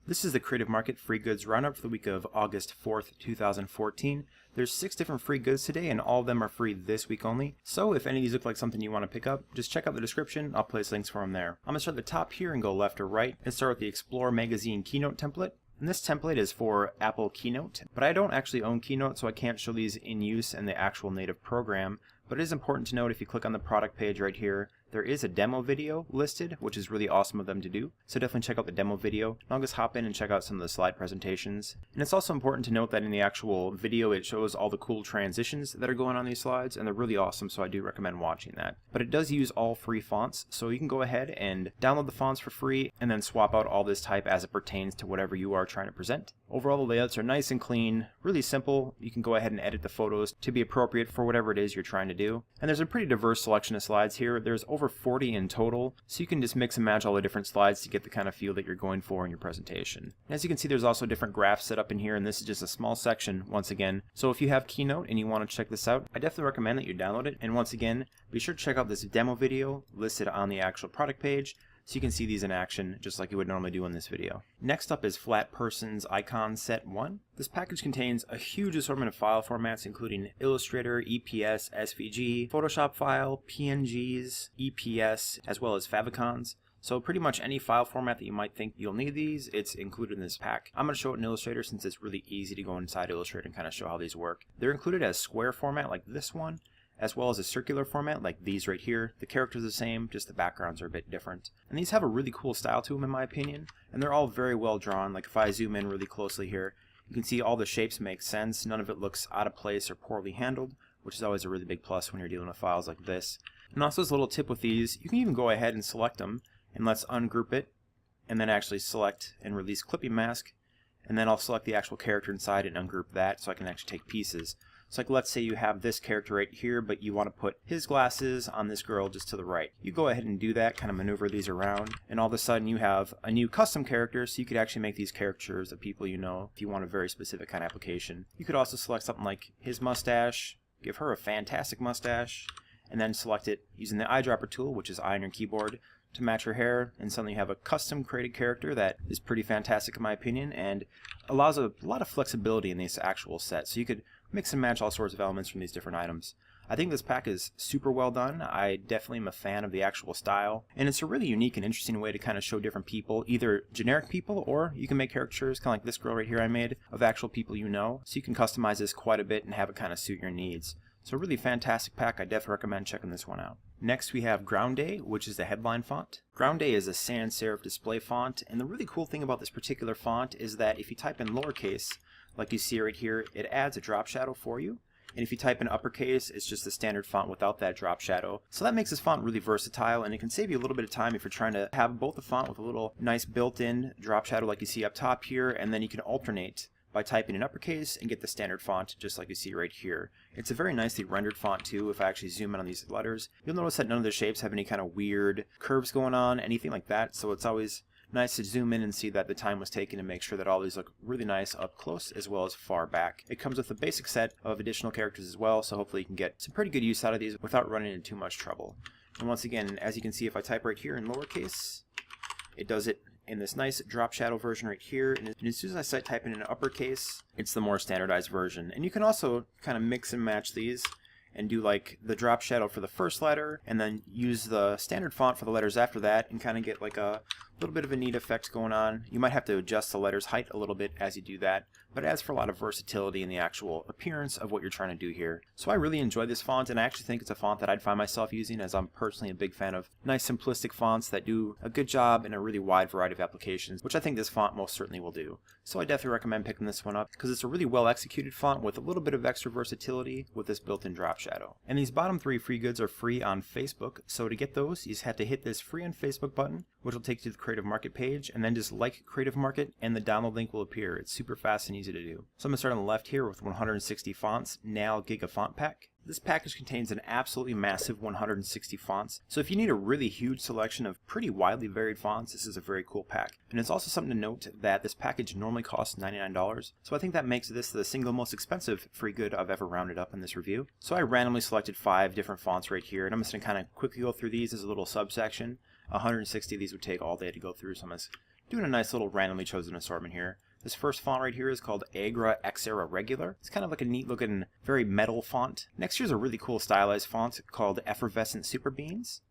This is the Creative Market Free Goods Roundup for the week of August 4th, 2014. There's 6 different free goods today, and all of them are free this week only. So if any of these look like something you want to pick up, just check out the description. I'll place links for them there. I'm going to start at the top here and go left or right, and start with the Explore Magazine Keynote template. And this template is for Apple Keynote, but I don't actually own Keynote, so I can't show these in use in the actual native program. But it is important to note, if you click on the product page right here, there is a demo video listed, which is really awesome of them to do. So definitely check out the demo video. And I'll just hop in and check out some of the slide presentations. And it's also important to note that in the actual video, it shows all the cool transitions that are going on these slides, and they're really awesome, so I do recommend watching that. But it does use all free fonts, so you can go ahead and download the fonts for free, and then swap out all this type as it pertains to whatever you are trying to present. Overall, the layouts are nice and clean, really simple. You can go ahead and edit the photos to be appropriate for whatever it is you're trying to do. And there's a pretty diverse selection of slides here. There's over 40 in total, so you can just mix and match all the different slides to get the kind of feel that you're going for in your presentation. And as you can see, there's also different graphs set up in here, and this is just a small section once again. So if you have Keynote and you want to check this out, I definitely recommend that you download it. And once again, be sure to check out this demo video listed on the actual product page, so you can see these in action just like you would normally do in this video. Next up is Flat Person's Icon Set 1. This package contains a huge assortment of file formats, including Illustrator, EPS, SVG, Photoshop file, PNGs, EPS, as well as favicons. So pretty much any file format that you might think you'll need these, it's included in this pack. I'm going to show it in Illustrator since it's really easy to go inside Illustrator and kind of show how these work. They're included as square format like this one, as well as a circular format like these right here. The characters are the same, just the backgrounds are a bit different. And these have a really cool style to them in my opinion, and they're all very well drawn. Like if I zoom in really closely here, you can see all the shapes make sense. None of it looks out of place or poorly handled, which is always a really big plus when you're dealing with files like this. And also as a little tip with these, you can even go ahead and select them, and let's ungroup it, and then actually select and release clipping mask, and then I'll select the actual character inside and ungroup that so I can actually take pieces. So like let's say you have this character right here, but you want to put his glasses on this girl just to the right. You go ahead and do that, kind of maneuver these around, and all of a sudden you have a new custom character, so you could actually make these caricatures of people you know if you want a very specific kind of application. You could also select something like his mustache, give her a fantastic mustache, and then select it using the eyedropper tool, which is eye on your keyboard, to match her hair, and suddenly you have a custom created character that is pretty fantastic in my opinion, and allows a lot of flexibility in this actual set. So you could mix and match all sorts of elements from these different items. I think this pack is super well done. I definitely am a fan of the actual style, and it's a really unique and interesting way to kind of show different people, either generic people, or you can make caricatures kind of like this girl right here I made of actual people you know, so you can customize this quite a bit and have it kind of suit your needs. So a really fantastic pack. I definitely recommend checking this one out. Next we have Ground Day, which is the headline font. Ground Day is a sans serif display font, and the really cool thing about this particular font is that if you type in lowercase, like you see right here, it adds a drop shadow for you. And if you type in uppercase, it's just the standard font without that drop shadow. So that makes this font really versatile, and it can save you a little bit of time if you're trying to have both a font with a little nice built-in drop shadow like you see up top here, and then you can alternate by typing in uppercase and get the standard font just like you see right here. It's a very nicely rendered font too. If I actually zoom in on these letters, you'll notice that none of the shapes have any kind of weird curves going on, anything like that. So it's always nice to zoom in and see that the time was taken to make sure that all these look really nice up close as well as far back. It comes with a basic set of additional characters as well, so hopefully you can get some pretty good use out of these without running into too much trouble. And once again, as you can see, if I type right here in lowercase, it does it in this nice drop shadow version right here, and as soon as I start typing in uppercase, it's the more standardized version. And you can also kind of mix and match these and do like the drop shadow for the first letter, and then use the standard font for the letters after that, and kind of get like a little bit of a neat effect going on. You might have to adjust the letters height a little bit as you do that, but it adds for a lot of versatility in the actual appearance of what you're trying to do here. So I really enjoy this font, and I actually think it's a font that I'd find myself using, as I'm personally a big fan of nice simplistic fonts that do a good job in a really wide variety of applications, which I think this font most certainly will do. So I definitely recommend picking this one up because it's a really well executed font with a little bit of extra versatility with this built-in drop shadow. And these bottom 3 free goods are free on Facebook, so to get those you just have to hit this free on Facebook button, which will take you to the Creative Market page, and then just like Creative Market and the download link will appear. It's super fast and easy to do. So I'm going to start on the left here with 160 fonts, now Gigafont pack. This package contains an absolutely massive 160 fonts, so if you need a really huge selection of pretty widely varied fonts, this is a very cool pack. And it's also something to note that this package normally costs $99, so I think that makes this the single most expensive free good I've ever rounded up in this review. So I randomly selected 5 different fonts right here, and I'm just going to kind of quickly go through these as a little subsection. 160 of these would take all day to go through, so I'm going to doing a nice little randomly chosen assortment here. This first font right here is called Agra Xera Regular. It's kind of like a neat looking, very metal font. Next here's a really cool stylized font called Effervescent Super Beans.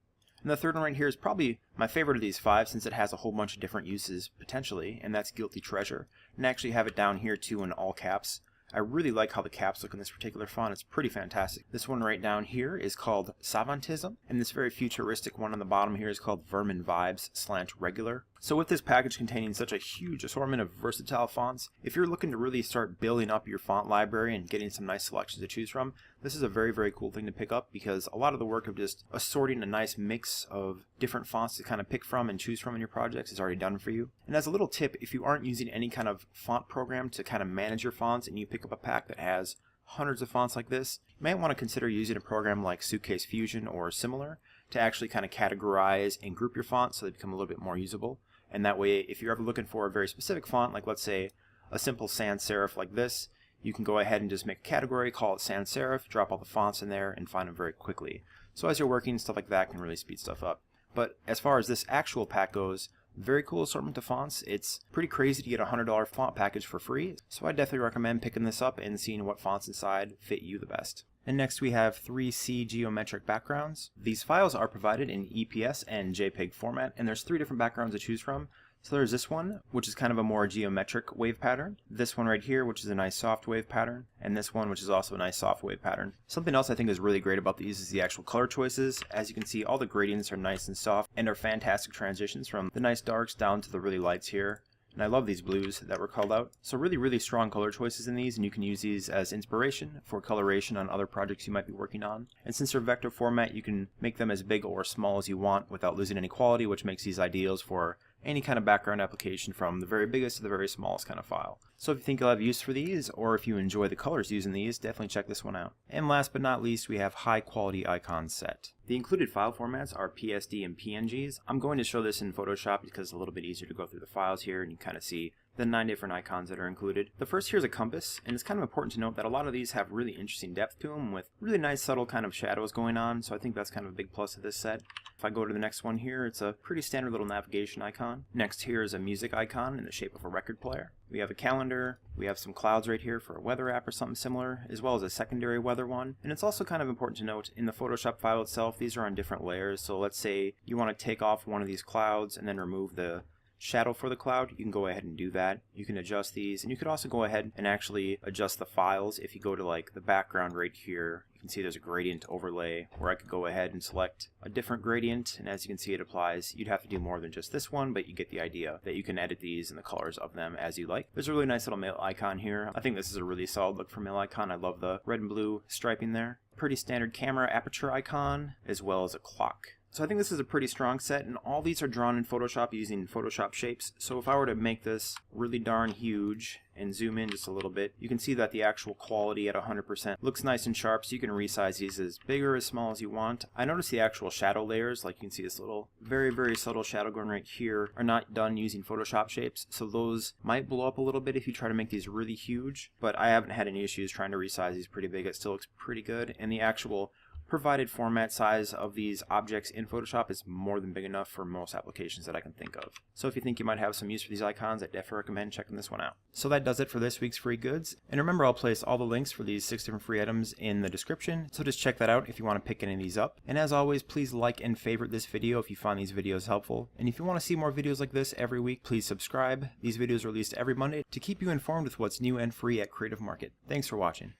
And the third one right here is probably my favorite of these 5 since it has a whole bunch of different uses potentially, and that's Guilty Treasure. And I actually have it down here too in all caps. I really like how the caps look in this particular font. It's pretty fantastic. This one right down here is called Savantism, and this very futuristic one on the bottom here is called Vermin Vibes / Regular. So with this package containing such a huge assortment of versatile fonts, if you're looking to really start building up your font library and getting some nice selections to choose from, this is a very, very cool thing to pick up because a lot of the work of just assorting a nice mix of different fonts to kind of pick from and choose from in your projects is already done for you. And as a little tip, if you aren't using any kind of font program to kind of manage your fonts and you pick up a pack that has hundreds of fonts like this, you might want to consider using a program like Suitcase Fusion or similar to actually kind of categorize and group your fonts so they become a little bit more usable. And that way, if you're ever looking for a very specific font, like let's say a simple sans serif like this, you can go ahead and just make a category, call it sans serif, drop all the fonts in there, and find them very quickly. So as you're working, stuff like that can really speed stuff up. But as far as this actual pack goes, very cool assortment of fonts. It's pretty crazy to get a $100 font package for free, so I definitely recommend picking this up and seeing what fonts inside fit you the best. And next we have 3C geometric backgrounds. These files are provided in EPS and JPEG format, and there's 3 different backgrounds to choose from. So there's this one, which is kind of a more geometric wave pattern. This one right here, which is a nice soft wave pattern. And this one, which is also a nice soft wave pattern. Something else I think is really great about these is the actual color choices. As you can see, all the gradients are nice and soft and are fantastic transitions from the nice darks down to the really lights here. And I love these blues that were called out. So really, really strong color choices in these, and you can use these as inspiration for coloration on other projects you might be working on. And since they're vector format, you can make them as big or small as you want without losing any quality, which makes these ideals for any kind of background application from the very biggest to the very smallest kind of file. So if you think you'll have use for these, or if you enjoy the colors using these, definitely check this one out. And last but not least, we have high quality icon set. The included file formats are PSD and PNGs. I'm going to show this in Photoshop because it's a little bit easier to go through the files here and you kind of see the 9 different icons that are included. The first here is a compass, and it's kind of important to note that a lot of these have really interesting depth to them with really nice subtle kind of shadows going on, so I think that's kind of a big plus of this set. If I go to the next one here, it's a pretty standard little navigation icon. Next here is a music icon in the shape of a record player. We have a calendar, we have some clouds right here for a weather app or something similar, as well as a secondary weather one. And it's also kind of important to note, in the Photoshop file itself, these are on different layers, so let's say you want to take off one of these clouds and then remove the shadow for the cloud, you can go ahead and do that. You can adjust these, and you could also go ahead and actually adjust the files. If you go to like the background right here, you can see there's a gradient overlay where I could go ahead and select a different gradient, and as you can see it applies. You'd have to do more than just this one, but you get the idea that you can edit these and the colors of them as you like. There's a really nice little mail icon here. I think this is a really solid look for mail icon. I love the red and blue striping there. Pretty standard camera aperture icon, as well as a clock. So I think this is a pretty strong set, and all these are drawn in Photoshop using Photoshop shapes. So if I were to make this really darn huge and zoom in just a little bit, you can see that the actual quality at 100% looks nice and sharp, so you can resize these as big or as small as you want. I noticed the actual shadow layers, like you can see this little very, very subtle shadow going right here, are not done using Photoshop shapes, so those might blow up a little bit if you try to make these really huge, but I haven't had any issues trying to resize these pretty big. It still looks pretty good, and the actual provided format size of these objects in Photoshop is more than big enough for most applications that I can think of. So if you think you might have some use for these icons, I definitely recommend checking this one out. So that does it for this week's free goods. And remember, I'll place all the links for these 6 different free items in the description, so just check that out if you want to pick any of these up. And as always, please like and favorite this video if you find these videos helpful. And if you want to see more videos like this every week, please subscribe. These videos are released every Monday to keep you informed with what's new and free at Creative Market. Thanks for watching.